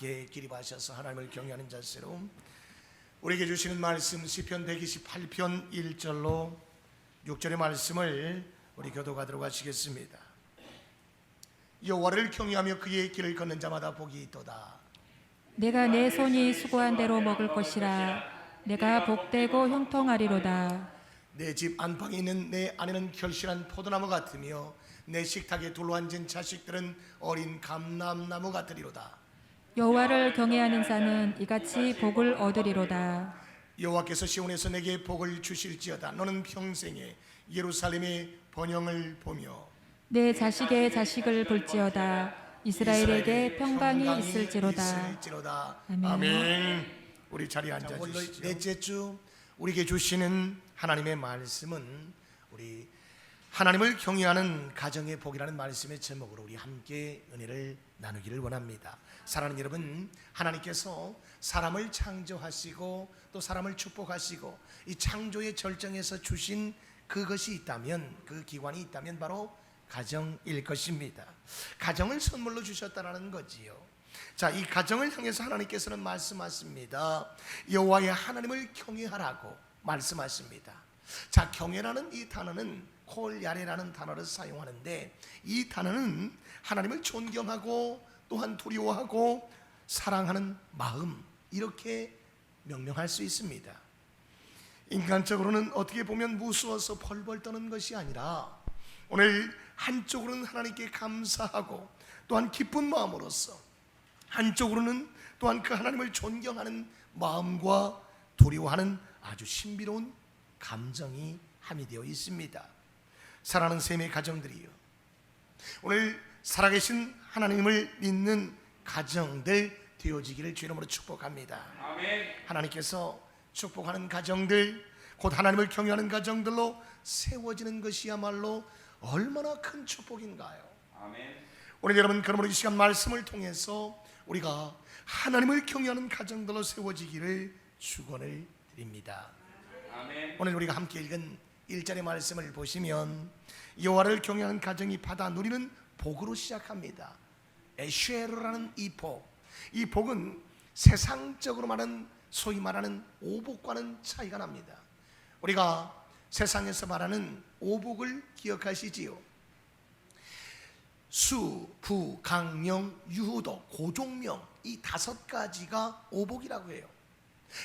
함께 기립하셔서 하나님을 경외하는 자세로 우리에게 주시는 말씀 시편 128편 1절로 6절의 말씀을 우리 교도가도록 하시겠습니다. 여호와를 경외하며 그의 길을 걷는 자마다 복이 있도다. 내가 내 손이 수고한 대로 먹을 것이라. 내가 복되고 형통하리로다. 내 집 안방에 있는 내 아내는 결실한 포도나무 같으며 내 식탁에 둘러앉은 자식들은 어린 감람나무 같으리로다. 여호와를 경외하는 자는 이같이 복을 얻으리로다. 여호와께서 시온에서 내게 복을 주실지어다. 너는 평생에 예루살렘의 번영을 보며 내 자식의 자식을 볼지어다. 이스라엘에게 평강이 있을지로다. 아멘. 아멘. 우리 자리에 앉아 주시죠. 넷째 주 우리에게 주시는 하나님의 말씀은 우리 하나님을 경외하는 가정의 복이라는 말씀의 제목으로 우리 함께 은혜를 나누기를 원합니다. 사랑하는 여러분, 하나님께서 사람을 창조하시고 또 사람을 축복하시고 이 창조의 절정에서 주신 그것이 있다면, 그 기관이 있다면 바로 가정일 것입니다. 가정을 선물로 주셨다라는 거지요. 자, 이 가정을 향해서 하나님께서는 말씀하십니다. 여호와의 하나님을 경외하라고 말씀하십니다. 자, 경외라는 이 단어는 콜야레라는 단어를 사용하는데, 이 단어는 하나님을 존경하고 또한 두려워하고 사랑하는 마음, 이렇게 명명할 수 있습니다. 인간적으로는 어떻게 보면 무서워서 벌벌 떠는 것이 아니라 오늘 한쪽으로는 하나님께 감사하고 또한 기쁜 마음으로서, 한쪽으로는 또한 그 하나님을 존경하는 마음과 두려워하는 아주 신비로운 감정이 함유되어 있습니다. 사랑하는 셈의 가정들이요, 오늘 살아계신 하나님을 믿는 가정들 되어지기를 주 이름으로 축복합니다. 아멘. 하나님께서 축복하는 가정들, 곧 하나님을 경외하는 가정들로 세워지는 것이야말로 얼마나 큰 축복인가요? 아멘. 오늘 여러분, 그러므로 이 시간 말씀을 통해서 우리가 하나님을 경외하는 가정들로 세워지기를 축원을 드립니다. 아멘. 오늘 우리가 함께 읽은 1절의 말씀을 보시면 여호와를 경외하는 가정이 받아 누리는 복으로 시작합니다. 에쉐르라는 이 복, 이 복은 세상적으로 말하는 소위 말하는 오복과는 차이가 납니다. 우리가 세상에서 말하는 오복을 기억하시지요? 수, 부, 강령, 유후도, 고종명, 이 5가지가 오복이라고 해요.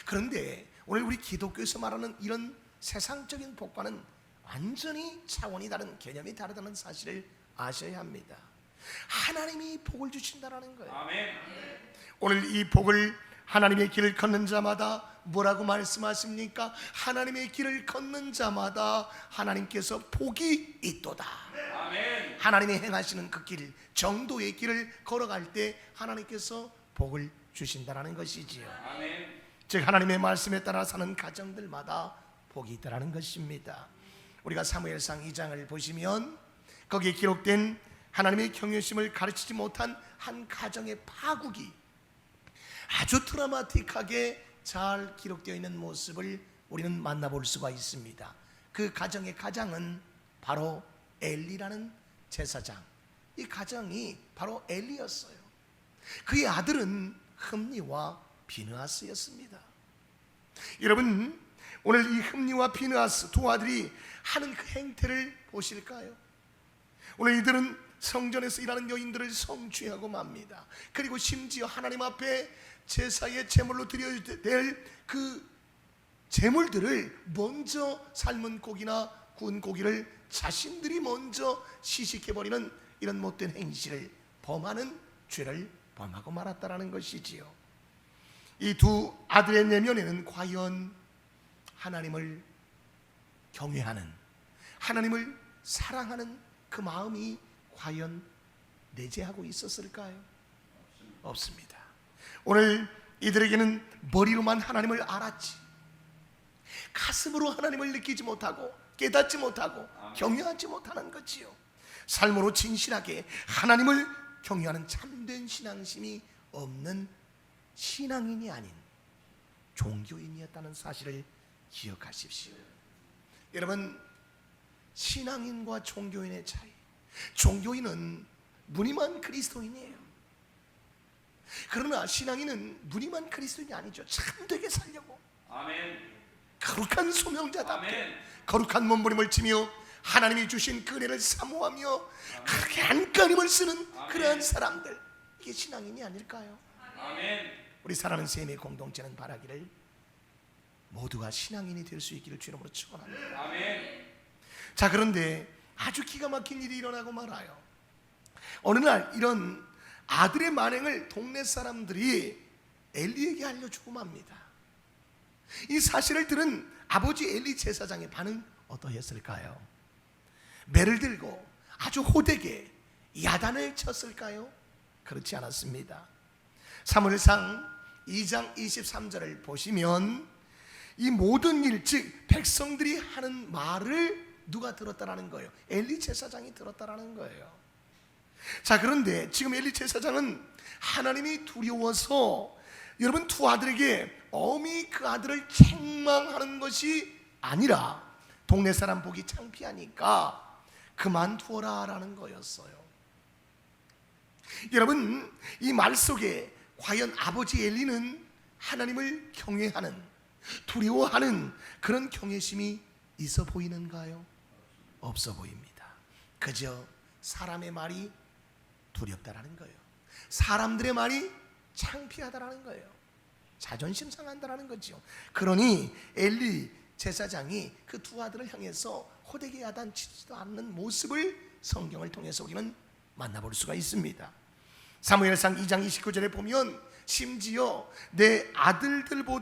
그런데 오늘 우리 기독교에서 말하는 이런 세상적인 복과는 완전히 차원이 다른, 개념이 다르다는 사실을 아셔야 합니다. 하나님이 복을 주신다라는 거예요. 아멘. 오늘 이 복을 하나님의 길을 걷는 자마다 뭐라고 말씀하십니까? 하나님의 길을 걷는 자마다 하나님께서 복이 있도다. 아멘. 하나님이 행하시는 그 길, 정도의 길을 걸어갈 때 하나님께서 복을 주신다라는 것이지요. 아멘. 즉 하나님의 말씀에 따라 사는 가정들마다 복이 있다라는 것입니다. 우리가 사무엘상 2장을 보시면 거기에 기록된 하나님의 경외심을 가르치지 못한 한 가정의 파국이 아주 드라마틱하게 잘 기록되어 있는 모습을 우리는 만나볼 수가 있습니다. 그 가정의 가장은 바로 엘리라는 제사장, 이 가정이 바로 엘리였어요. 그의 아들은 흠니와 비느하스였습니다. 여러분, 오늘 이 흠니와 비느하스 두 아들이 하는 그 행태를 보실까요? 오늘 이들은 성전에서 일하는 여인들을 성취하고 맙니다. 그리고 심지어 하나님 앞에 제사의 제물로 드려야 될 그 제물들을 먼저 삶은 고기나 구운 고기를 자신들이 먼저 시식해버리는 이런 못된 행실을 범하는 죄를 범하고 말았다라는 것이지요. 이 두 아들의 내면에는 과연 하나님을 경외하는, 하나님을 사랑하는 그 마음이 과연 내재하고 있었을까요? 없습니다. 오늘 이들에게는 머리로만 하나님을 알았지 가슴으로 하나님을 느끼지 못하고 깨닫지 못하고 경외하지 못하는 거지요. 삶으로 진실하게 하나님을 경외하는 참된 신앙심이 없는 신앙인이 아닌 종교인이었다는 사실을 기억하십시오. 여러분, 신앙인과 종교인의 차이, 종교인은 무늬만 그리스도인이에요. 그러나 신앙인은 무늬만 그리스도인이 아니죠. 참되게 살려고 아멘. 거룩한 소명자답게 아멘. 거룩한 몸부림을 치며 하나님이 주신 그 은혜를 사모하며 그렇게 안간힘을 쓰는 그러한 사람들, 이게 신앙인이 아닐까요? 아멘. 우리 사랑하는 셈의 공동체는 바라기를 모두가 신앙인이 될 수 있기를 주 이름으로 축원합니다. 아멘. 자, 그런데 아주 기가 막힌 일이 일어나고 말아요. 어느 날 이런 아들의 만행을 동네 사람들이 엘리에게 알려주고 맙니다. 이 사실을 들은 아버지 엘리 제사장의 반응 어떠했을까요? 매를 들고 아주 호되게 야단을 쳤을까요? 그렇지 않았습니다. 사무엘상 2장 23절을 보시면 이 모든 일, 즉 백성들이 하는 말을 누가 들었다라는 거예요? 엘리 제사장이 들었다라는 거예요. 자, 그런데 지금 엘리 제사장은 하나님이 두려워서 여러분 두 아들에게 엄히 그 아들을 책망하는 것이 아니라 동네 사람 보기 창피하니까 그만두어라 라는 거였어요. 여러분, 이 말 속에 과연 아버지 엘리는 하나님을 경외하는, 두려워하는 그런 경외심이 있어 보이는가요? 없어 보입니다. 그저 사람의 말이 두렵다라는 거예요. 사람들의 말이 창피하다라는 거예요. 자존심 상한다라는 거죠. 그러니 엘리 제사장이 그 두 아들을 향해서 호되게 야단치지도 않는 모습을 성경을 통해서 우리는 만나볼 수가 있습니다. 사무엘상 2장 29절에 보면 심지어 내 아들들을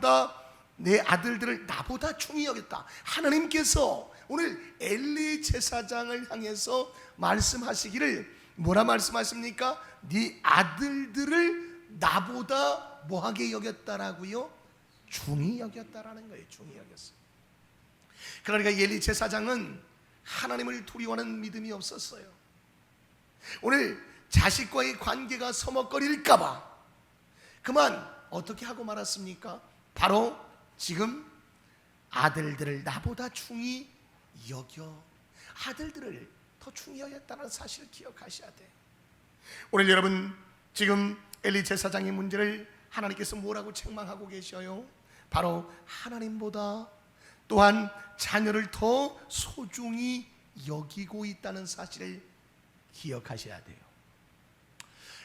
나보다 중히 여겼다. 하나님께서 오늘 엘리 제사장을 향해서 말씀하시기를 뭐라 말씀하십니까? 네 아들들을 나보다 뭐하게 여겼다라고요? 중히 여겼다라는 거예요. 중히 여겼어요. 그러니까 엘리 제사장은 하나님을 두려워하는 믿음이 없었어요. 오늘 자식과의 관계가 서먹거릴까봐 그만 어떻게 하고 말았습니까? 바로 지금 아들들을 나보다 중히 여겨, 아들들을 더 중히 여겼다는 사실을 기억하셔야 돼요. 오늘 여러분, 지금 엘리 제사장의 문제를 하나님께서 뭐라고 책망하고 계셔요? 바로 하나님보다 또한 자녀를 더 소중히 여기고 있다는 사실을 기억하셔야 돼요.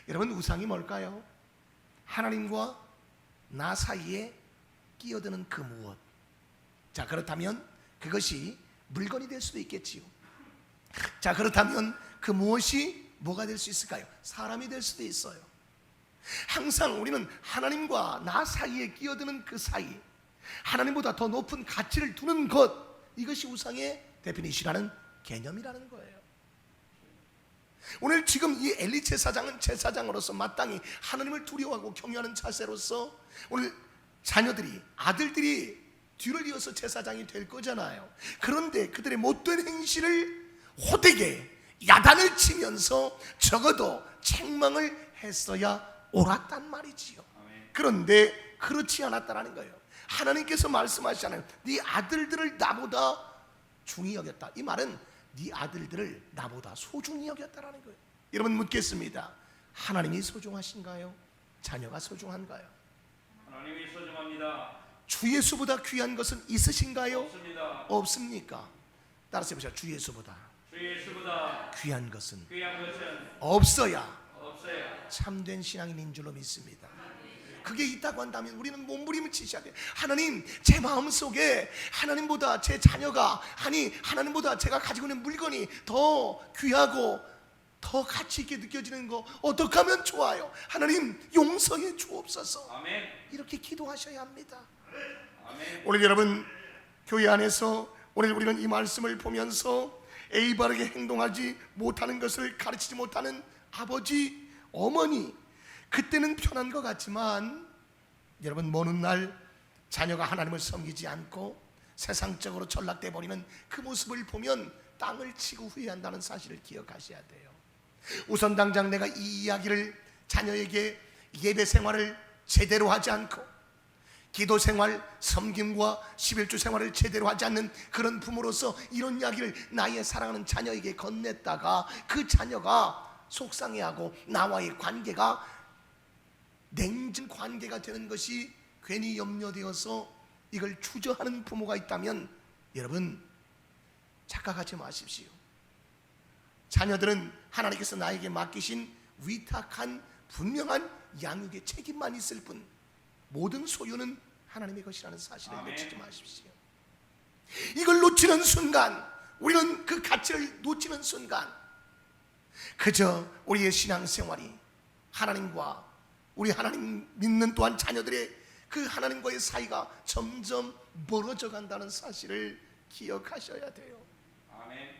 여러분, 우상이 뭘까요? 하나님과 나 사이에 끼어드는 그 무엇. 자, 그렇다면 그것이 물건이 될 수도 있겠지요. 자, 그렇다면 그 무엇이 뭐가 될 수 있을까요? 사람이 될 수도 있어요. 항상 우리는 하나님과 나 사이에 끼어드는 그 사이, 하나님보다 더 높은 가치를 두는 것, 이것이 우상의 데피니시라는 개념이라는 거예요. 오늘 지금 이 엘리 제사장은 제사장으로서 마땅히 하나님을 두려워하고 경외하는 자세로서 오늘 자녀들이, 아들들이 뒤를 이어서 제사장이 될 거잖아요. 그런데 그들의 못된 행실을 호되게 야단을 치면서 적어도 책망을 했어야 옳았단 말이지요. 그런데 그렇지 않았다라는 거예요. 하나님께서 말씀하시잖아요. 네 아들들을 나보다 중히 여겼다. 이 말은 네 아들들을 나보다 소중히 여겼다라는 거예요. 여러분, 묻겠습니다. 하나님이 소중하신가요? 자녀가 소중한가요? 하나님이 소중합니다. 주 예수보다 귀한 것은 있으신가요? 없습니다. 없습니까? 따라서 해보세요. 주 예수보다 주 예수보다 귀한 것은 귀한 것은 없어야 없어요. 참된 신앙인인 줄로 믿습니다. 그게 있다고 한다면 우리는 몸부림을 치셔야 돼요. 하나님, 제 마음속에 하나님보다 제 자녀가, 아니 하나님보다 제가 가지고 있는 물건이 더 귀하고 더 가치 있게 느껴지는 거 어떻게 하면 좋아요? 하나님, 용서해 주옵소서. 아멘. 이렇게 기도하셔야 합니다. 아멘. 오늘 여러분, 교회 안에서 오늘 우리는 이 말씀을 보면서 에이 바르게 행동하지 못하는 것을 가르치지 못하는 아버지, 어머니, 그때는 편한 것 같지만 여러분, 먼 훗날 자녀가 하나님을 섬기지 않고 세상적으로 전락돼 버리는 그 모습을 보면 땅을 치고 후회한다는 사실을 기억하셔야 돼요. 우선 당장 내가 이 이야기를 자녀에게 예배 생활을 제대로 하지 않고 기도 생활, 섬김과 11주 생활을 제대로 하지 않는 그런 부모로서 이런 이야기를 나의 사랑하는 자녀에게 건넸다가 그 자녀가 속상해하고 나와의 관계가 냉진 관계가 되는 것이 괜히 염려되어서 이걸 주저하는 부모가 있다면 여러분 착각하지 마십시오. 자녀들은 하나님께서 나에게 맡기신 위탁한 분명한 양육의 책임만 있을 뿐 모든 소유는 하나님의 것이라는 사실을 아멘. 놓치지 마십시오. 이걸 놓치는 순간, 우리는 그 가치를 놓치는 순간 그저 우리의 신앙생활이 하나님과 우리 하나님 믿는 또한 자녀들의 그 하나님과의 사이가 점점 멀어져 간다는 사실을 기억하셔야 돼요. 아멘.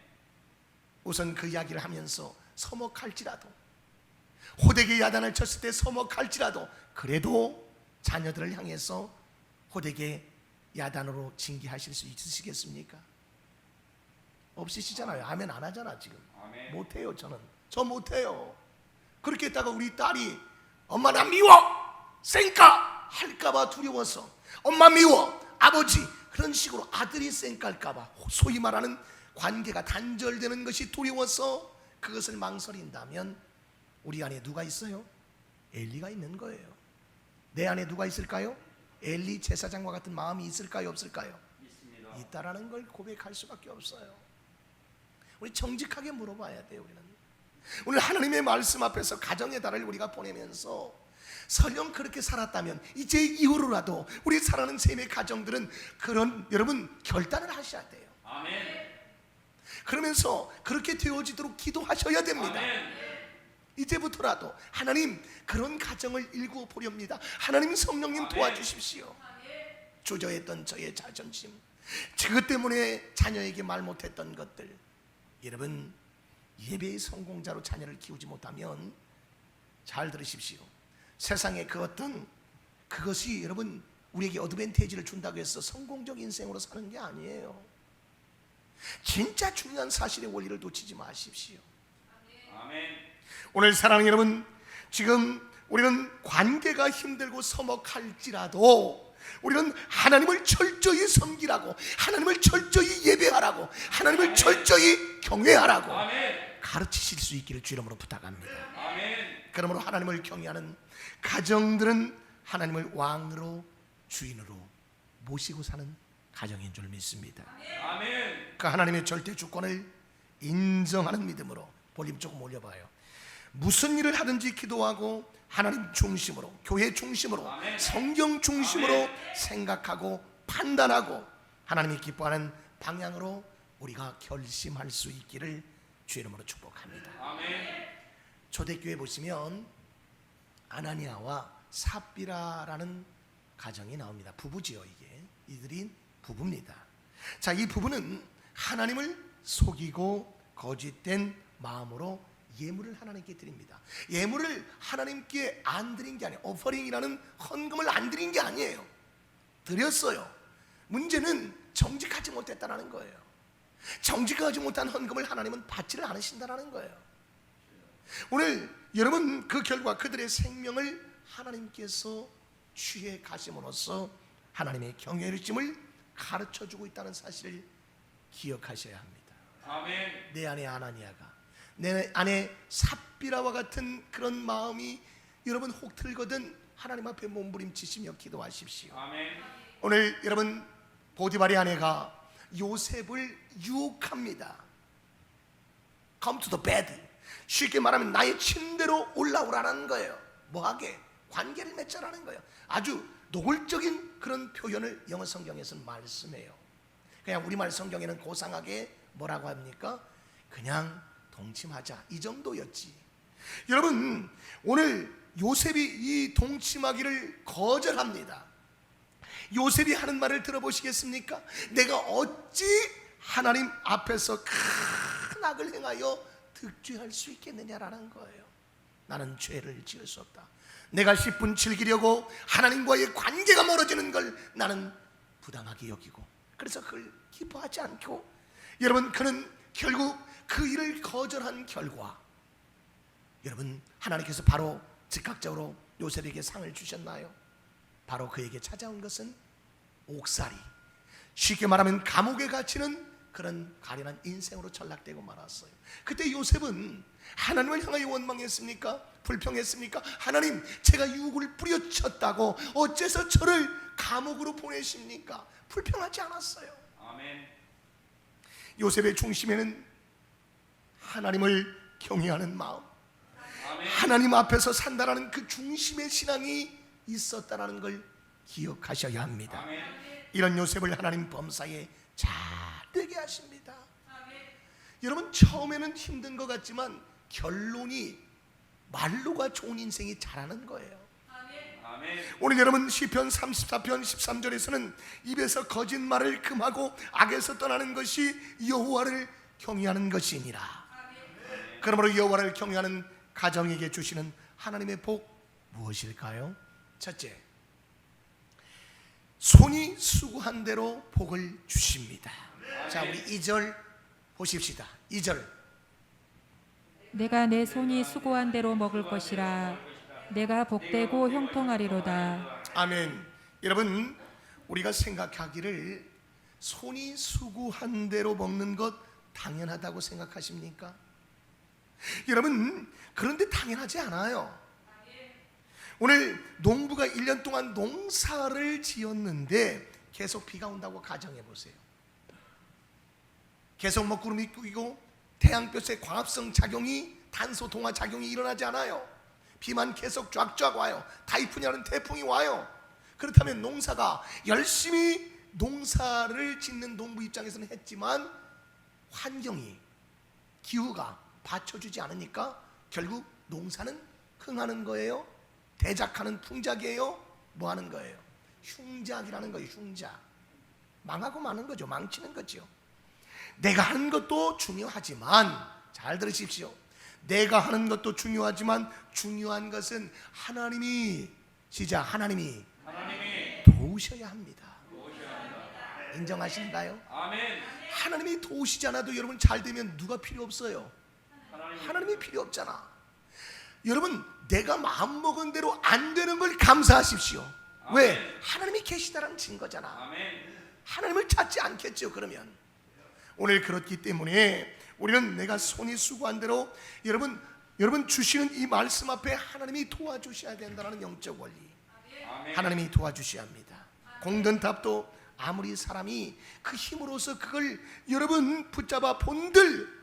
우선 그 이야기를 하면서 서먹할지라도, 호되게 야단을 쳤을 때 서먹할지라도 그래도 자녀들을 향해서 호되게 야단으로 징계하실 수 있으시겠습니까? 없으시잖아요. 아멘 안 하잖아. 지금 아멘. 못해요. 저 못해요. 그렇게 했다가 우리 딸이 엄마 나 미워 쌩까 할까봐 두려워서 엄마 미워 아버지 그런 식으로 아들이 쌩깔까봐 소위 말하는 관계가 단절되는 것이 두려워서 그것을 망설인다면 우리 안에 누가 있어요? 엘리가 있는 거예요. 내 안에 누가 있을까요? 엘리 제사장과 같은 마음이 있을까요? 없을까요? 있습니다. 있다라는 걸 고백할 수밖에 없어요. 우리 정직하게 물어봐야 돼요. 우리는 오늘 하나님의 말씀 앞에서 가정의 달을 우리가 보내면서 설령 그렇게 살았다면 이제 이후로라도 우리 사랑하는 셈의 가정들은 그런 여러분 결단을 하셔야 돼요. 아멘. 그러면서 그렇게 되어지도록 기도하셔야 됩니다. 아멘. 이제부터라도 하나님 그런 가정을 일구어 보렵니다. 하나님 성령님 도와주십시오. 주저했던 저의 자존심, 그것 때문에 자녀에게 말 못했던 것들, 여러분 예배의 성공자로 자녀를 키우지 못하면 잘 들으십시오. 세상에 그 어떤 그것이 여러분 우리에게 어드밴티지를 준다고 해서 성공적 인생으로 사는 게 아니에요. 진짜 중요한 사실의 원리를 놓치지 마십시오. 아멘. 오늘 사랑하는 여러분, 지금 우리는 관계가 힘들고 서먹할지라도 우리는 하나님을 철저히 섬기라고, 하나님을 철저히 예배하라고, 하나님을 철저히 경외하라고 아멘. 가르치실 수 있기를 주 이름으로 부탁합니다. 아멘. 그러므로 하나님을 경외하는 가정들은 하나님을 왕으로 주인으로 모시고 사는 가정인 줄 믿습니다. 아멘. 그 하나님의 절대 주권을 인정하는 믿음으로, 볼륨 조금 올려봐요. 무슨 일을 하든지 기도하고 하나님 중심으로, 교회 중심으로, 아멘. 성경 중심으로 아멘. 생각하고 판단하고 하나님이 기뻐하는 방향으로 우리가 결심할 수 있기를 주 이름으로 축복합니다. 아멘. 초대교회 보시면 아나니아와 삽비라라는 가정이 나옵니다. 부부지요. 이들이 부부입니다. 자, 이 부부는 하나님을 속이고 거짓된 마음으로 예물을 하나님께 드립니다. 예물을 하나님께 안 드린 게 아니에요. 오퍼링이라는 헌금을 안 드린 게 아니에요. 드렸어요. 문제는 정직하지 못했다는 거예요. 정직하지 못한 헌금을 하나님은 받지를 않으신다는 거예요. 오늘 여러분 그 결과 그들의 생명을 하나님께서 취해 가심으로써 하나님의 경외의심을 가르쳐주고 있다는 사실을 기억하셔야 합니다. 아멘. 내 안에 아나니아가, 내 안에 삽비라와 같은 그런 마음이 여러분 혹 들거든 하나님 앞에 몸부림치시며 기도하십시오. 아멘. 오늘 여러분 보디발의 아내가 요셉을 유혹합니다. Come to the bed. 쉽게 말하면 나의 침대로 올라오라는 거예요. 뭐하게? 관계를 맺자라는 거예요. 아주 노골적인 그런 표현을 영어 성경에서는 말씀해요. 그냥 우리말 성경에는 고상하게 뭐라고 합니까? 그냥 동침하자, 이 정도였지. 여러분 오늘 요셉이 이 동침하기를 거절합니다. 요셉이 하는 말을 들어보시겠습니까? 내가 어찌 하나님 앞에서 큰 악을 행하여 득죄할 수 있겠느냐라는 거예요. 나는 죄를 지을 수 없다. 내가 10분 즐기려고 하나님과의 관계가 멀어지는 걸 나는 부당하게 여기고, 그래서 그걸 기뻐하지 않고, 여러분 그는 결국 그 일을 거절한 결과 여러분 하나님께서 바로 즉각적으로 요셉에게 상을 주셨나요? 바로 그에게 찾아온 것은 옥살이, 쉽게 말하면 감옥에 갇히는 그런 가련한 인생으로 전락되고 말았어요. 그때 요셉은 하나님을 향하여 원망했습니까? 불평했습니까? 하나님, 제가 유혹을 뿌려쳤다고 어째서 저를 감옥으로 보내십니까? 불평하지 않았어요. 아멘. 요셉의 중심에는 하나님을 경외하는 마음, 아멘. 하나님 앞에서 산다라는 그 중심의 신앙이 있었다라는 걸 기억하셔야 합니다. 아멘. 이런 요셉을 하나님 범사에 잘 되게 하십니다. 여러분, 처음에는 힘든 것 같지만 결론이 말로가 좋은 인생이 자라는 거예요. 아멘. 오늘 여러분 시편 34편 13절에서는 입에서 거짓말을 금하고 악에서 떠나는 것이 여호와를 경외하는 것이니라. 그러므로 여호와를 경외하는 가정에게 주시는 하나님의 복 무엇일까요? 첫째, 손이 수고한 대로 복을 주십니다. 자, 우리 2절 보십시다. 2절. 내가 내 손이 수고한 대로 먹을 것이라 내가 복되고 형통하리로다. 아멘. 여러분, 우리가 생각하기를 손이 수고한 대로 먹는 것 당연하다고 생각하십니까? 여러분, 그런데 당연하지 않아요. 오늘 농부가 1년 동안 농사를 지었는데 계속 비가 온다고 가정해 보세요. 계속 먹구름이 끼고 태양볕의 광합성 작용이, 탄소 동화 작용이 일어나지 않아요. 비만 계속 쫙쫙 와요. 타이푼이라는 태풍이 와요. 그렇다면 농사가 열심히 농사를 짓는 농부 입장에서는 했지만 환경이, 기후가 받쳐주지 않으니까 결국 농사는 흥하는 거예요? 대작하는 풍작이에요? 뭐 하는 거예요? 흉작이라는 거예요. 흉작. 망하고 마는 거죠. 망치는 거죠. 내가 하는 것도 중요하지만, 잘 들으십시오, 내가 하는 것도 중요하지만 중요한 것은 하나님이, 시작, 하나님이 도우셔야 합니다. 인정하시는가요? 아멘. 하나님이 도우시지 않아도 여러분 잘 되면 누가 필요 없어요? 하나님이 필요 없잖아. 여러분, 내가 마음먹은 대로 안 되는 걸 감사하십시오. 왜? 하나님이 계시다라는 증거잖아. 아멘. 하나님을 찾지 않겠죠. 그러면 오늘 그렇기 때문에 우리는 내가 손이 수고한 대로, 여러분 주시는 이 말씀 앞에 하나님이 도와주셔야 된다는 영적 원리. 아멘. 하나님이 도와주셔야 합니다. 공든탑도 아무리 사람이 그 힘으로서 그걸 여러분 붙잡아 본들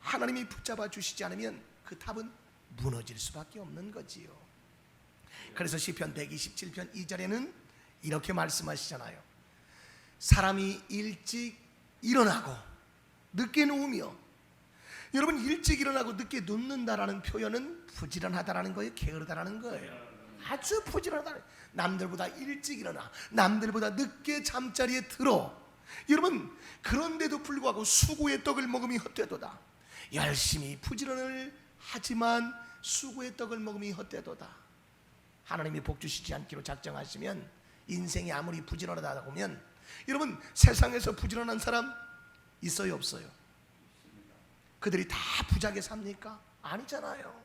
하나님이 붙잡아 주시지 않으면 그 탑은 무너질 수밖에 없는 거지요. 그래서 시편 127편 2절에는 이렇게 말씀하시잖아요. 사람이 일찍 일어나고 늦게 누우며, 여러분 일찍 일어나고 늦게 눕는다라는 표현은 부지런하다라는 거예요? 게으르다라는 거예요? 아주 부지런하다. 남들보다 일찍 일어나, 남들보다 늦게 잠자리에 들어. 여러분, 그런데도 불구하고 수고의 떡을 먹음이 헛되도다. 열심히 부지런을 하지만 수고의 떡을 먹음이 헛되도다. 하나님이 복 주시지 않기로 작정하시면, 인생이 아무리 부지런하다 보면, 여러분 세상에서 부지런한 사람 있어요, 없어요? 그들이 다 부자게 삽니까? 아니잖아요.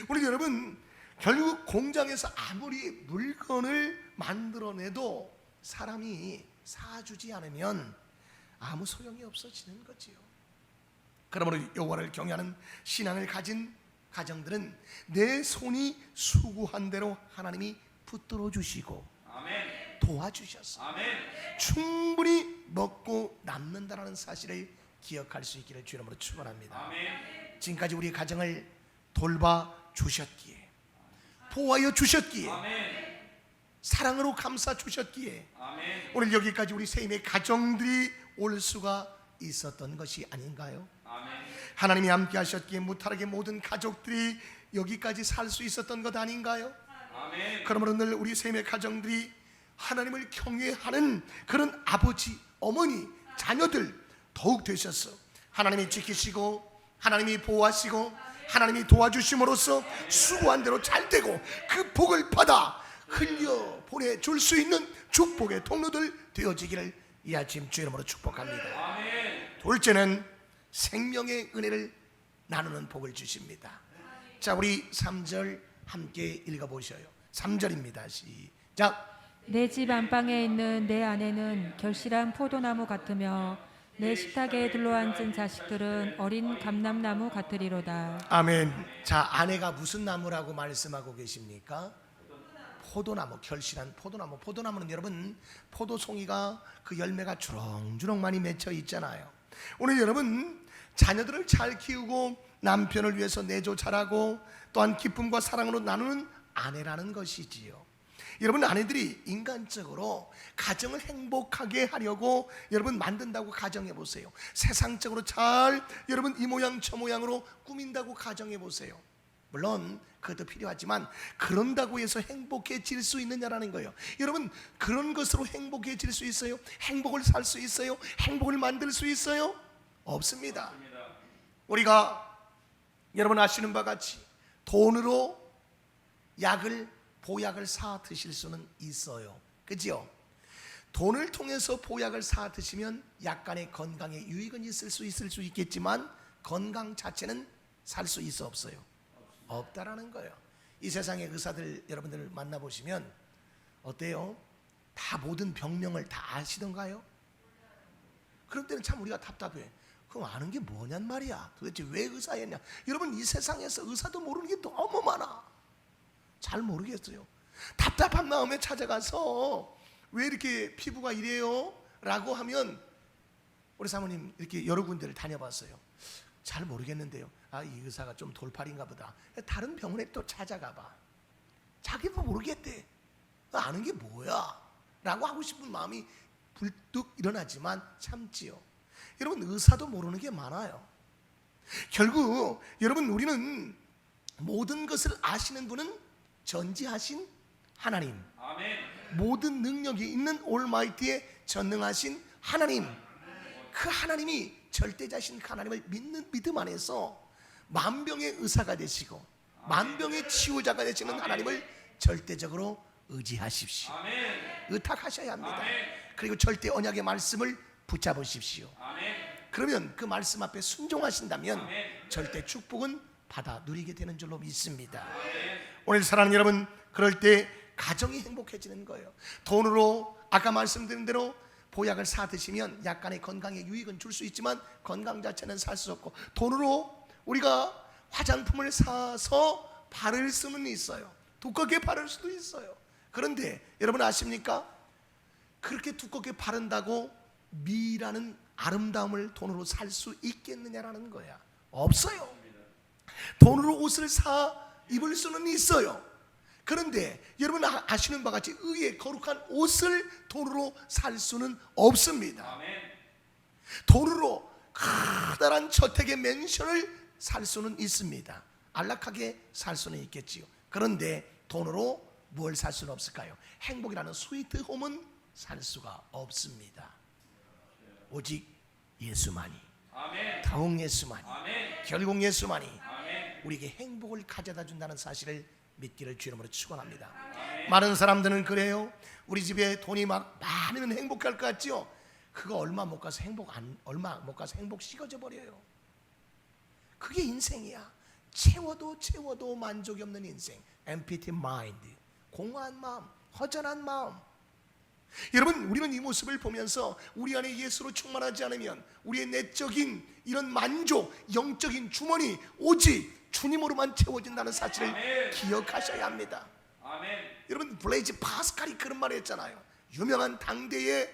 우리 여러분, 결국 공장에서 아무리 물건을 만들어내도 사람이 사주지 않으면 아무 소용이 없어지는 거지요. 그러므로 여호와를 경외하는 신앙을 가진 가정들은 내 손이 수고한 대로 하나님이 붙들어 주시고 아멘. 도와주셔서 아멘. 충분히 먹고 남는다는 사실을 기억할 수 있기를 주 이름으로 축원합니다. 아멘. 지금까지 우리 가정을 돌봐 주셨기에, 보호하여 주셨기에, 아멘. 사랑으로 감싸 주셨기에 아멘. 오늘 여기까지 우리 세임의 가정들이 올 수가 있었던 것이 아닌가요? 아멘. 하나님이 함께 하셨기에 무탈하게 모든 가족들이 여기까지 살 수 있었던 것 아닌가요? 아멘. 그러므로 늘 우리 세임의 가정들이 하나님을 경외하는 그런 아버지, 어머니, 자녀들 더욱 되셔서 하나님이 지키시고 하나님이 보호하시고 하나님이 도와주심으로써 수고한 대로 잘 되고 그 복을 받아 흘려 보내줄 수 있는 축복의 통로들 되어지기를 이 아침 주 이름으로 축복합니다. 아멘. 둘째는 생명의 은혜를 나누는 복을 주십니다. 자, 우리 3절 함께 읽어보셔요. 3절입니다. 시작. 내 집 안방에 있는 내 아내는 결실한 포도나무 같으며 내 식탁에 둘러앉은 자식들은 어린 감람나무 같으리로다. 아멘. 자, 아내가 무슨 나무라고 말씀하고 계십니까? 포도나무, 결실한 포도나무. 포도나무는 여러분, 포도송이가 그 열매가 주렁주렁 많이 맺혀 있잖아요. 오늘 여러분, 자녀들을 잘 키우고 남편을 위해서 내조 잘하고 또한 기쁨과 사랑으로 나누는 아내라는 것이지요. 여러분, 아내들이 인간적으로 가정을 행복하게 하려고 여러분 만든다고 가정해 보세요. 세상적으로 잘 여러분 이 모양 저 모양으로 꾸민다고 가정해 보세요. 물론 그것도 필요하지만 그런다고 해서 행복해질 수 있느냐라는 거예요. 여러분, 그런 것으로 행복해질 수 있어요? 행복을 살 수 있어요? 행복을 만들 수 있어요? 없습니다. 우리가 여러분 아시는 바와 같이 돈으로 보약을 사 드실 수는 있어요. 그죠? 돈을 통해서 보약을 사 드시면 약간의 건강에 유익은 있을 수 있겠지만 건강 자체는 살 수 있어 없어요? 없다라는 거예요. 이 세상의 의사들 여러분들 만나보시면 어때요? 다 모든 병명을 다 아시던가요? 그럴 때는 참 우리가 답답해. 그럼 아는 게 뭐냔 말이야. 도대체 왜 의사였냐? 여러분, 이 세상에서 의사도 모르는 게 너무 많아. 잘 모르겠어요. 답답한 마음에 찾아가서 왜 이렇게 피부가 이래요? 라고 하면 우리 사모님 이렇게 여러 군데를 다녀봤어요. 잘 모르겠는데요. 이 의사가 좀 돌팔인가 보다. 다른 병원에 또 찾아가 봐. 자기도 모르겠대. 아는 게 뭐야? 라고 하고 싶은 마음이 불뚝 일어나지만 참지요. 여러분, 의사도 모르는 게 많아요. 결국 여러분, 우리는 모든 것을 아시는 분은 전지하신 하나님, 아멘. 모든 능력이 있는 올마이티의 전능하신 하나님, 그 하나님이 절대자신 하나님을 믿는 믿음 안에서 만병의 의사가 되시고 만병의 치유자가 되시는 하나님을 절대적으로 의지하십시오. 아멘. 의탁하셔야 합니다. 아멘. 그리고 절대 언약의 말씀을 붙잡으십시오. 아멘. 그러면 그 말씀 앞에 순종하신다면 아멘. 절대 축복은 받아 누리게 되는 줄로 믿습니다. 오늘 사랑하는 여러분, 그럴 때 가정이 행복해지는 거예요. 돈으로 아까 말씀드린 대로 보약을 사 드시면 약간의 건강에 유익은 줄 수 있지만 건강 자체는 살 수 없고, 돈으로 우리가 화장품을 사서 바를 수는 있어요. 두껍게 바를 수도 있어요. 그런데 여러분 아십니까? 그렇게 두껍게 바른다고 미라는 아름다움을 돈으로 살 수 있겠느냐라는 거야. 없어요. 돈으로 옷을 사 입을 수는 있어요. 그런데 여러분 아시는 바와 같이 의의 거룩한 옷을 돈으로 살 수는 없습니다. 아멘. 돈으로 커다란 저택의 맨션을 살 수는 있습니다. 안락하게 살 수는 있겠지요. 그런데 돈으로 뭘 살 수는 없을까요? 행복이라는 스위트 홈은 살 수가 없습니다. 오직 예수만이, 아멘. 더욱 예수만이, 아멘. 결국 예수만이 아멘. 우리에게 행복을 가져다 준다는 사실을 믿기를 주의 이름으로 축원합니다. 많은 사람들은 그래요. 우리 집에 돈이 막 많으면 행복할 것 같지요. 그거 얼마 못 가서 행복 식어져 버려요. 그게 인생이야. 채워도 만족이 없는 인생. empty mind, 공허한 마음, 허전한 마음. 여러분, 우리는 이 모습을 보면서 우리 안에 예수로 충만하지 않으면 우리의 내적인 이런 만족, 영적인 주머니 오직 주님으로만 채워진다는 사실을 아멘. 기억하셔야 합니다. 아멘. 여러분, 블레이즈 파스칼이 그런 말을 했잖아요. 유명한 당대의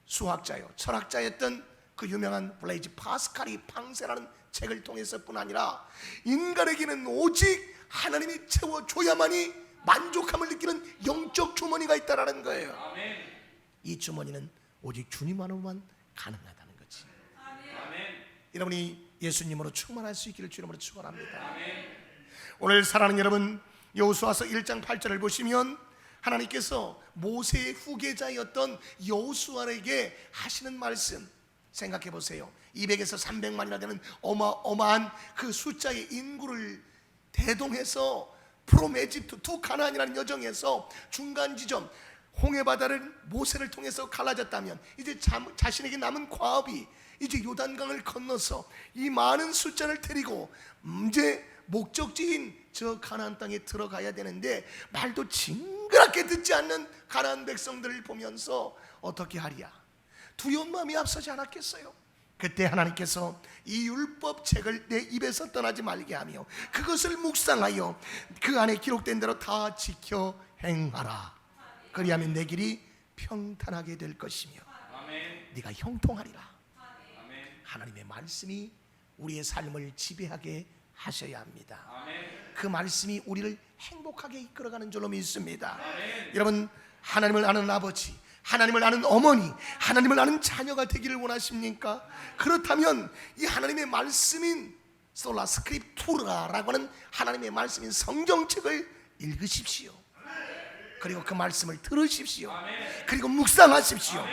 수학자요, 철학자였던 그 유명한 블레이즈 파스칼이 팡세라는 책을 통해서뿐 아니라 인간에게는 오직 하나님이 채워줘야만이 만족함을 느끼는 영적 주머니가 있다라는 거예요. 아멘. 이 주머니는 오직 주님만으로만 가능하다는 거지. 아멘. 여러분이 예수님으로 충만할 수 있기를 주님으로 축원합니다. 아멘. 오늘 사랑하는 여러분, 여호수아서 1장 8절을 보시면 하나님께서 모세의 후계자였던 여호수아에게 하시는 말씀 생각해 보세요. 200에서 300만이나 되는 어마어마한 그 숫자의 인구를 대동해서 프롬 에집트 투 가나안이라는 여정에서 중간 지점 홍해바다를 모세를 통해서 갈라졌다면 이제 자신에게 남은 과업이 이제 요단강을 건너서 이 많은 숫자를 데리고 이제 목적지인 저 가나안 땅에 들어가야 되는데 말도 징그럽게 듣지 않는 가나안 백성들을 보면서 어떻게 하랴? 두려운 마음이 앞서지 않았겠어요? 그때 하나님께서 이 율법책을 내 입에서 떠나지 말게 하며 그것을 묵상하여 그 안에 기록된 대로 다 지켜 행하라. 그리하면 내 길이 평탄하게 될 것이며 아멘. 네가 형통하리라. 아멘. 하나님의 말씀이 우리의 삶을 지배하게 하셔야 합니다. 아멘. 그 말씀이 우리를 행복하게 이끌어가는 줄로 믿습니다. 여러분, 하나님을 아는 아버지, 하나님을 아는 어머니, 하나님을 아는 자녀가 되기를 원하십니까? 그렇다면 이 하나님의 말씀인 솔라 스크립투라라고 하는 하나님의 말씀인 성경책을 읽으십시오. 그리고 그 말씀을 들으십시오. 그리고 묵상하십시오.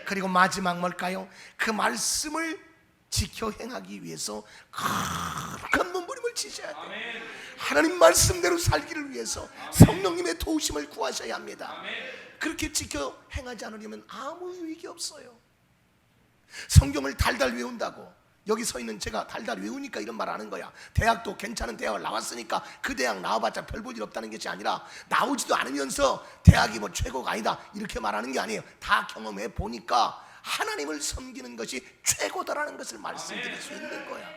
그리고 마지막 뭘까요? 그 말씀을 지켜 행하기 위해서 큰 몸부림을 치셔야 돼요. 하나님 말씀대로 살기를 위해서 성령님의 도우심을 구하셔야 합니다. 그렇게 지켜 행하지 않으려면 아무 유익이 없어요. 성경을 달달 외운다고, 여기 서 있는 제가 달달 외우니까 이런 말 하는 거야. 대학도 괜찮은 대학을 나왔으니까 그 대학 나와봤자 별 볼 일 없다는 것이 아니라, 나오지도 않으면서 대학이 뭐 최고가 아니다 이렇게 말하는 게 아니에요. 다 경험해 보니까 하나님을 섬기는 것이 최고다라는 것을 말씀드릴 수 있는 거야.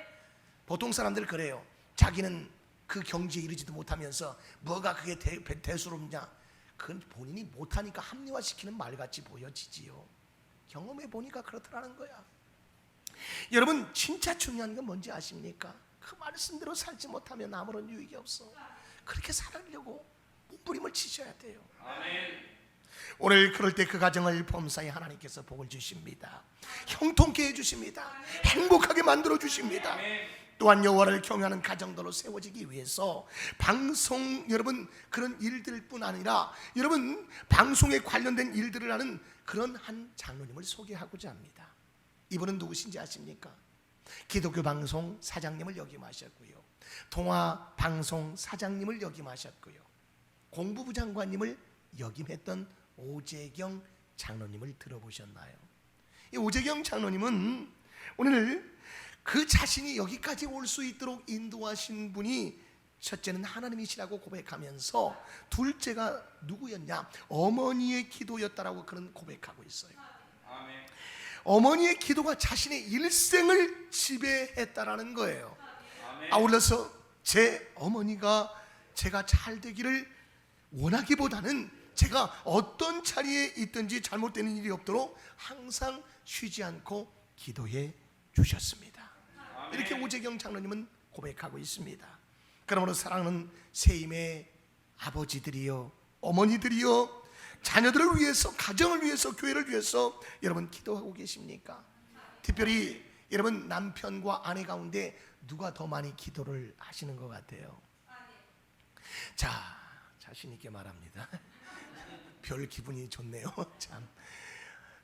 보통 사람들 그래요. 자기는 그 경지에 이르지도 못하면서 뭐가 그게 대수롭냐? 그건 본인이 못하니까 합리화시키는 말같이 보여지지요. 경험해 보니까 그렇더라는 거야. 여러분, 진짜 중요한 건 뭔지 아십니까? 그 말씀대로 살지 못하면 아무런 유익이 없어. 그렇게 살으려고 몸부림을 치셔야 돼요. 아멘. 오늘 그럴 때 그 가정을 범사에 하나님께서 복을 주십니다. 형통케 해주십니다. 행복하게 만들어 주십니다. 또한 여호와를 경외하는 가정들로 세워지기 위해서 방송, 여러분, 그런 일들뿐 아니라 여러분 방송에 관련된 일들을 하는 그런 한 장로님을 소개하고자 합니다. 이분은 누구신지 아십니까? 기독교 방송 사장님을 역임하셨고요, 동아 방송 사장님을 역임하셨고요, 공부부 장관님을 역임했던 오재경 장로님을 들어보셨나요? 이 오재경 장로님은 오늘 그 자신이 여기까지 올 수 있도록 인도하신 분이 첫째는 하나님이시라고 고백하면서 둘째가 누구였냐? 어머니의 기도였다라고 그런 고백하고 있어요. 아멘. 어머니의 기도가 자신의 일생을 지배했다라는 거예요. 아울러서 제 어머니가 제가 잘 되기를 원하기보다는 제가 어떤 자리에 있든지 잘못되는 일이 없도록 항상 쉬지 않고 기도해 주셨습니다. 이렇게 오재경 장로님은 고백하고 있습니다. 그러므로 사랑하는 세임의 아버지들이요, 어머니들이요, 자녀들을 위해서, 가정을 위해서, 교회를 위해서 여러분 기도하고 계십니까? 특별히 여러분 남편과 아내 가운데 누가 더 많이 기도를 하시는 것 같아요? 자, 자신 있게 말합니다. 별 기분이 좋네요. 참,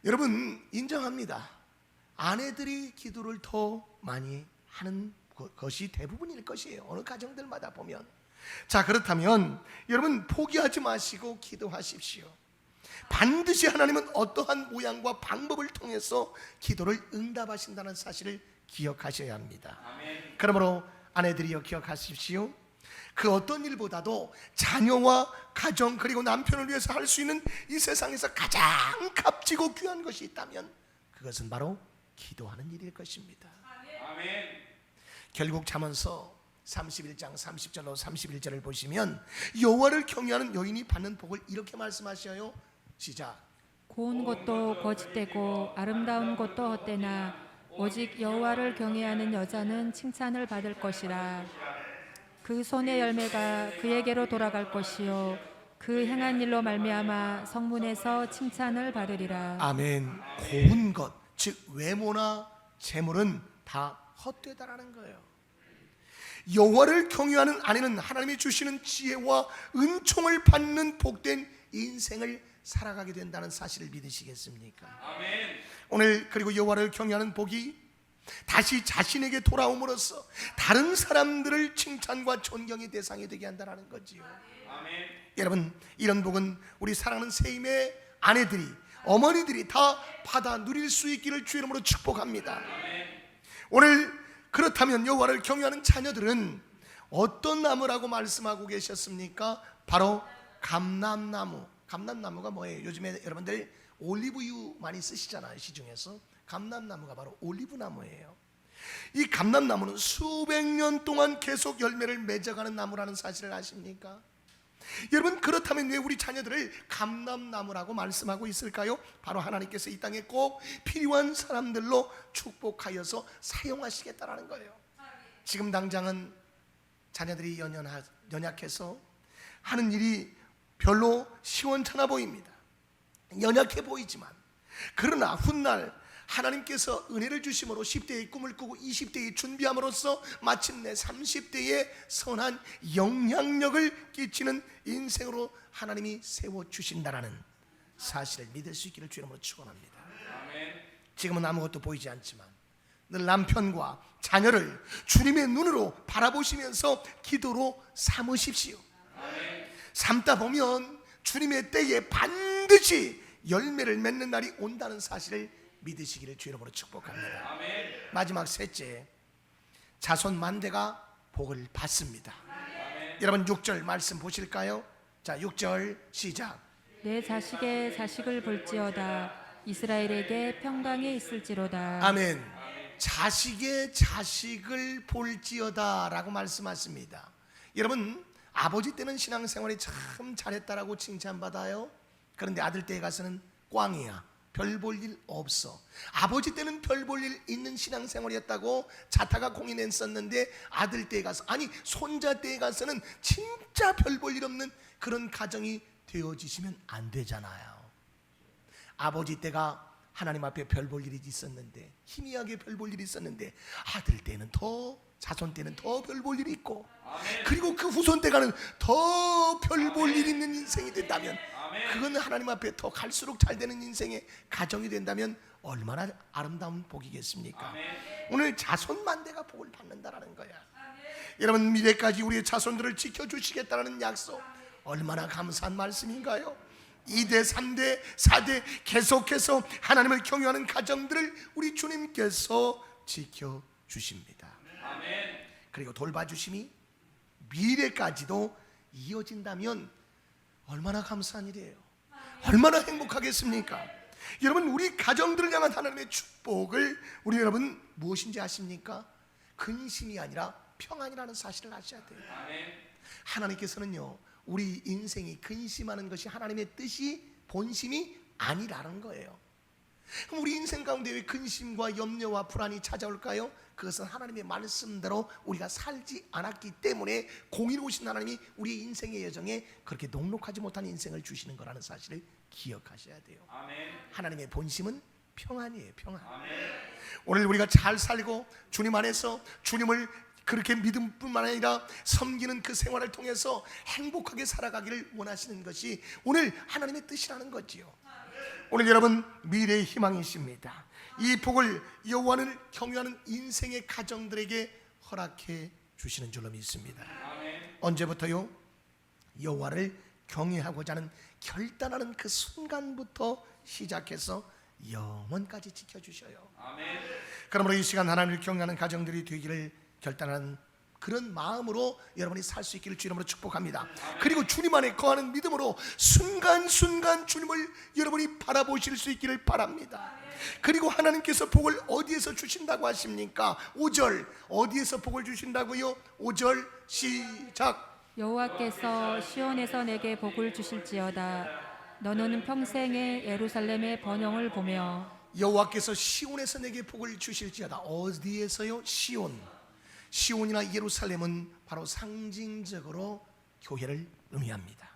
여러분 인정합니다. 아내들이 기도를 더 많이 하는 것이 대부분일 것이에요. 어느 가정들마다 보면. 자, 그렇다면 여러분 포기하지 마시고 기도하십시오. 반드시 하나님은 어떠한 모양과 방법을 통해서 기도를 응답하신다는 사실을 기억하셔야 합니다. 아멘. 그러므로 아내들이여 기억하십시오. 그 어떤 일보다도 자녀와 가정 그리고 남편을 위해서 할 수 있는 이 세상에서 가장 값지고 귀한 것이 있다면 그것은 바로 기도하는 일일 것입니다. 아멘. 결국 잠언서 31장 30절로 31절을 보시면 여호와를 경외하는 여인이 받는 복을 이렇게 말씀하셔요. 시작. 고운 것도 거짓되고 아름다운 것도 헛되나 오직 여호와를 경외하는 여자는 칭찬을 받을 것이라. 그 손의 열매가 그에게로 돌아갈 것이요 그 행한 일로 말미암아 성문에서 칭찬을 받으리라. 아멘. 고운 것, 즉 외모나 재물은 다 헛되다라는 거예요. 여호와를 경외하는 아내는 하나님이 주시는 지혜와 은총을 받는 복된 인생을 살아가게 된다는 사실을 믿으시겠습니까? 아멘. 오늘 그리고 여호와를 경외하는 복이 다시 자신에게 돌아옴으로써 다른 사람들을 칭찬과 존경의 대상이 되게 한다는 거지요. 아멘. 여러분, 이런 복은 우리 사랑하는 세임의 아내들이, 어머니들이 다 받아 누릴 수 있기를 주의 이름으로 축복합니다. 오늘 그렇다면 여호와를 경외하는 자녀들은 어떤 나무라고 말씀하고 계셨습니까? 바로 감람나무. 감람나무가 뭐예요? 요즘에 여러분들 올리브유 많이 쓰시잖아요, 시중에서. 감람나무가 바로 올리브나무예요. 이 감람나무는 수백 년 동안 계속 열매를 맺어가는 나무라는 사실을 아십니까? 여러분, 그렇다면 왜 우리 자녀들을 감람나무라고 말씀하고 있을까요? 바로 하나님께서 이 땅에 꼭 필요한 사람들로 축복하여서 사용하시겠다라는 거예요. 지금 당장은 자녀들이 연약해서 하는 일이 별로 시원찮아 보입니다. 연약해 보이지만, 그러나 훗날 하나님께서 은혜를 주심으로 10대의 꿈을 꾸고 20대에 준비함으로써 마침내 30대에 선한 영향력을 끼치는 인생으로 하나님이 세워주신다라는 사실을 믿을 수 있기를 주님으로 축원합니다. 지금은 아무것도 보이지 않지만 늘 남편과 자녀를 주님의 눈으로 바라보시면서 기도로 삼으십시오. 삼다 보면 주님의 때에 반드시 열매를 맺는 날이 온다는 사실을 믿으시기를 주 이름으로 축복합니다. 마지막 셋째, 자손 만대가 복을 받습니다. 여러분 6절 말씀 보실까요? 자, 6절 시작. 내 자식의 자식을 볼지어다 이스라엘에게 평강이 있을지로다. 아멘. 자식의 자식을 볼지어다 라고 말씀하십니다. 여러분, 아버지 때는 신앙생활이 참 잘했다라고 칭찬받아요. 그런데 아들 때에 가서는 꽝이야. 별 볼 일 없어. 아버지 때는 별 볼 일 있는 신앙생활이었다고 자타가 공인했었는데 아들 때에 가서, 아니 손자 때에 가서는 진짜 별 볼 일 없는 그런 가정이 되어지시면 안 되잖아요. 아버지 때가 하나님 앞에 별 볼 일이 있었는데, 희미하게 별 볼 일이 있었는데 아들 때는 더, 자손 때는 더 별 볼 일이 있고, 그리고 그 후손 때가는 더 별 볼 일 있는 인생이 된다면, 그건 하나님 앞에 더 갈수록 잘 되는 인생의 가정이 된다면 얼마나 아름다운 복이겠습니까? 오늘 자손 만대가 복을 받는다라는 거야. 여러분, 미래까지 우리의 자손들을 지켜주시겠다는 약속, 얼마나 감사한 말씀인가요? 2대, 3대, 4대 계속해서 하나님을 경외하는 가정들을 우리 주님께서 지켜주십니다. 그리고 돌봐주심이 미래까지도 이어진다면 얼마나 감사한 일이에요. 얼마나 행복하겠습니까? 여러분, 우리 가정들을 향한 하나님의 축복을 우리 여러분 무엇인지 아십니까? 근심이 아니라 평안이라는 사실을 아셔야 돼요. 하나님께서는요, 우리 인생이 근심하는 것이 하나님의 뜻이, 본심이 아니라는 거예요. 그럼 우리 인생 가운데 왜 근심과 염려와 불안이 찾아올까요? 그것은 하나님의 말씀대로 우리가 살지 않았기 때문에 공의로우신 하나님이 우리 인생의 여정에 그렇게 녹록하지 못한 인생을 주시는 거라는 사실을 기억하셔야 돼요. 하나님의 본심은 평안이에요. 평안. 오늘 우리가 잘 살고 주님 안에서 주님을 그렇게 믿음뿐만 아니라 섬기는 그 생활을 통해서 행복하게 살아가기를 원하시는 것이 오늘 하나님의 뜻이라는 거지요. 오늘 여러분 미래의 희망이십니다. 이 복을 여호와를 경외하는 인생의 가정들에게 허락해 주시는 줄로 믿습니다. 언제부터요? 여호와를 경외하고자 하는 결단하는 그 순간부터 시작해서 영원까지 지켜주셔요. 그러므로 이 시간 하나님을 경외하는 가정들이 되기를 결단하는 그런 마음으로 여러분이 살 수 있기를 주님으로 축복합니다. 그리고 주님 안에 거하는 믿음으로 순간순간 주님을 여러분이 바라보실 수 있기를 바랍니다. 그리고 하나님께서 복을 어디에서 주신다고 하십니까? 5절 어디에서 복을 주신다고요? 5절 시작. 여호와께서 시온에서 내게 복을 주실지어다 너는 평생에 예루살렘의 번영을 보며. 여호와께서 시온에서 내게 복을 주실지어다. 어디에서요? 시온. 시온이나 예루살렘은 바로 상징적으로 교회를 의미합니다.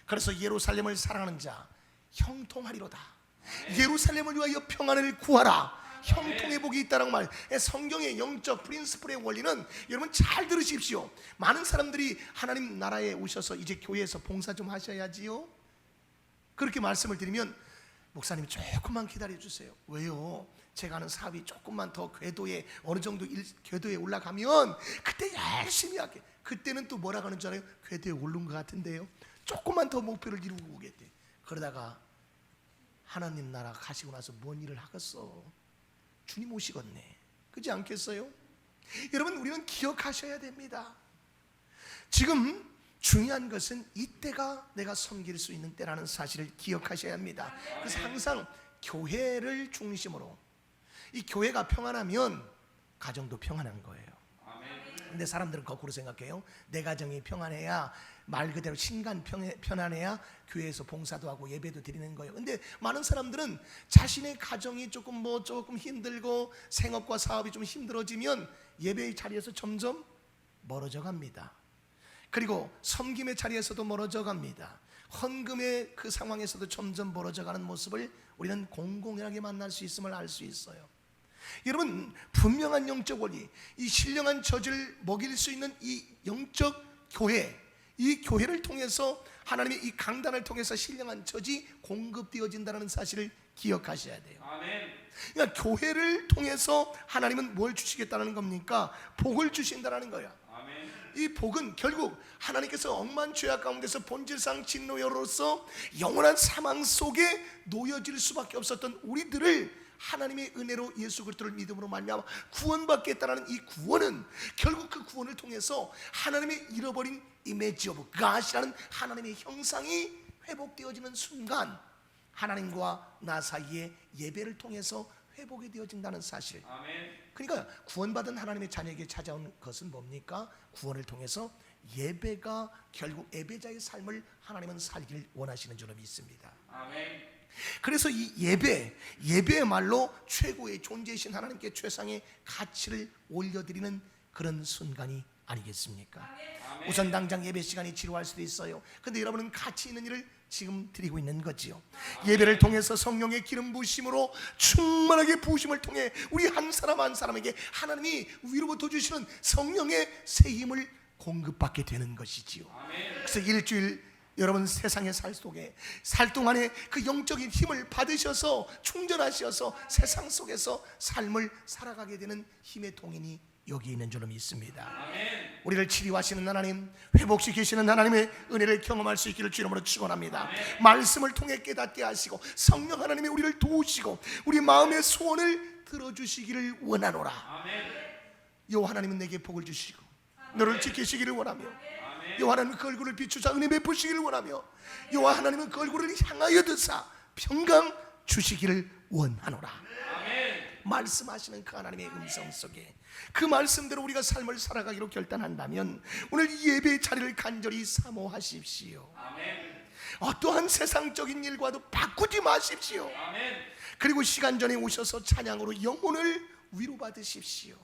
그래서 예루살렘을 사랑하는 자 형통하리로다. 예루살렘을 위하여 평안을 구하라. 형통의 복이 있다는 말. 성경의 영적 프린스플의 원리는 여러분 잘 들으십시오. 많은 사람들이 하나님 나라에 오셔서 이제 교회에서 봉사 좀 하셔야지요, 그렇게 말씀을 드리면 목사님 조금만 기다려 주세요. 왜요? 제가 하는 사업이 조금만 더 궤도에 어느 정도 궤도에 올라가면 그때 열심히 할게. 그때는 또 뭐라 하는 줄 알아요? 궤도에 오른 것 같은데요, 조금만 더 목표를 이루고 오겠대. 그러다가 하나님 나라 가시고 나서 뭔 일을 하겠어? 주님 오시겠네. 그렇지 않겠어요? 여러분, 우리는 기억하셔야 됩니다. 지금 중요한 것은 이때가 내가 섬길 수 있는 때라는 사실을 기억하셔야 합니다. 그래서 항상 교회를 중심으로, 이 교회가 평안하면 가정도 평안한 거예요. 근데 사람들은 거꾸로 생각해요. 내 가정이 평안해야, 말 그대로 신간 편안해야 교회에서 봉사도 하고 예배도 드리는 거예요. 근데 많은 사람들은 자신의 가정이 조금 힘들고 생업과 사업이 좀 힘들어지면 예배의 자리에서 점점 멀어져 갑니다. 그리고 섬김의 자리에서도 멀어져 갑니다. 헌금의 그 상황에서도 점점 멀어져 가는 모습을 우리는 공공연하게 만날 수 있음을 알 수 있어요. 여러분, 분명한 영적 원리, 이 신령한 저주를 먹일 수 있는 이 영적 교회, 이 교회를 통해서 하나님의 이 강단을 통해서 신령한 저지 공급되어진다는 사실을 기억하셔야 돼요. 그러니까 교회를 통해서 하나님은 뭘 주시겠다는 겁니까? 복을 주신다는 거야. 이 복은 결국 하나님께서 억만 죄악 가운데서 본질상 진노여로서 영원한 사망 속에 놓여질 수밖에 없었던 우리들을 하나님의 은혜로 예수 그리스도를 믿음으로 말미암아 구원받겠다라는 이 구원은 결국 그 구원을 통해서 하나님의 잃어버린 이미지 오브 갓이라는 하나님의 형상이 회복되어지는 순간 하나님과 나 사이에 예배를 통해서 회복이 되어진다는 사실. 그러니까 구원받은 하나님의 자녀에게 찾아온 것은 뭡니까? 구원을 통해서 예배가 결국 예배자의 삶을 하나님은 살기를 원하시는 줄로 믿습니다. 그래서 이 예배야말로 최고의 존재이신 하나님께 최상의 가치를 올려드리는 그런 순간이 아니겠습니까? 우선 당장 예배 시간이 지루할 수도 있어요. 근데 여러분은 가치 있는 일을 지금 드리고 있는 거지요. 예배를 통해서 성령의 기름 부으심으로 충만하게 부으심을 통해 우리 한 사람 한 사람에게 하나님이 위로부터 주시는 성령의 새 힘을 공급받게 되는 것이지요. 그래서 일주일 여러분 세상의 살 동안에 그 영적인 힘을 받으셔서 충전하셔서 세상 속에서 삶을 살아가게 되는 힘의 동인이 여기 있는 줄로 믿습니다. 우리를 치료하시는 하나님, 회복시키시는 하나님의 은혜를 경험할 수 있기를 주 이름으로 축원합니다. 말씀을 통해 깨닫게 하시고 성령 하나님이 우리를 도우시고 우리 마음의 소원을 들어주시기를 원하노라. 여호와 하나님은 내게 복을 주시고 너를 지키시기를 원하며 여호와 하나님은 그 얼굴을 비추사 은혜 베푸시기를 원하며 여호와 하나님은 그 얼굴을 향하여 드사 평강 주시기를 원하노라. 말씀하시는 그 하나님의 음성 속에 그 말씀대로 우리가 삶을 살아가기로 결단한다면 오늘 이 예배의 자리를 간절히 사모하십시오. 어떠한 세상적인 일과도 바꾸지 마십시오. 그리고 시간 전에 오셔서 찬양으로 영혼을 위로받으십시오.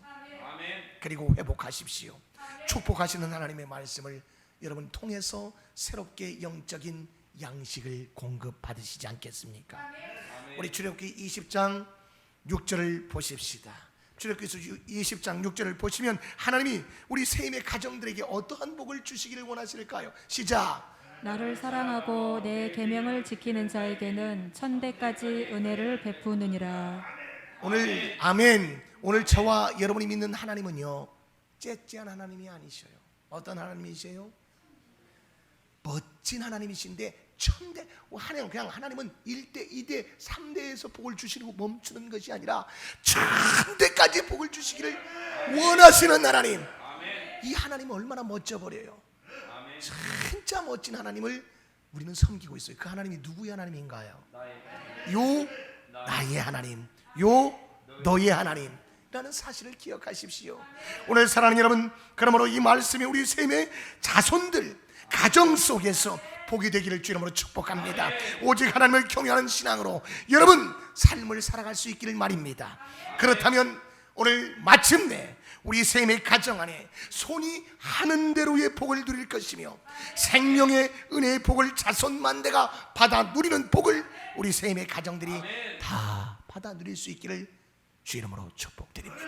그리고 회복하십시오. 축복하시는 하나님의 말씀을 여러분 통해서 새롭게 영적인 양식을 공급받으시지 않겠습니까? 우리 출애굽기 20장 6절을 보십시다. 출애굽기서 20장 6절을 보시면 하나님이 우리 세임의 가정들에게 어떠한 복을 주시기를 원하실까요? 시작. 나를 사랑하고 내 계명을 지키는 자에게는 천대까지 은혜를 베푸느니라. 오늘 아멘. 오늘 저와 여러분이 믿는 하나님은요 째째한 하나님이 아니셔요. 어떤 하나님이세요? 멋진 하나님이신데 천대 그냥 하나님은 1대, 2대, 3대에서 복을 주시고 멈추는 것이 아니라 천대까지 복을 주시기를 원하시는 하나님. 이 하나님은 얼마나 멋져 버려요. 진짜 멋진 하나님을 우리는 섬기고 있어요. 그 하나님이 누구의 하나님인가요? 요 나의 하나님, 요 너의 하나님 라는 사실을 기억하십시오. 오늘 사랑하는 여러분, 그러므로 이 말씀이 우리 셈의 자손들 가정 속에서 복이 되기를 주 이름으로 축복합니다. 오직 하나님을 경외하는 신앙으로 여러분 삶을 살아갈 수 있기를 말입니다. 그렇다면 오늘 마침내 우리 셈의 가정 안에 손이 하는 대로의 복을 누릴 것이며 생명의 은혜의 복을 자손 만대가 받아 누리는 복을 우리 셈의 가정들이 다 받아 누릴 수 있기를 주 이름으로 축복드립니다.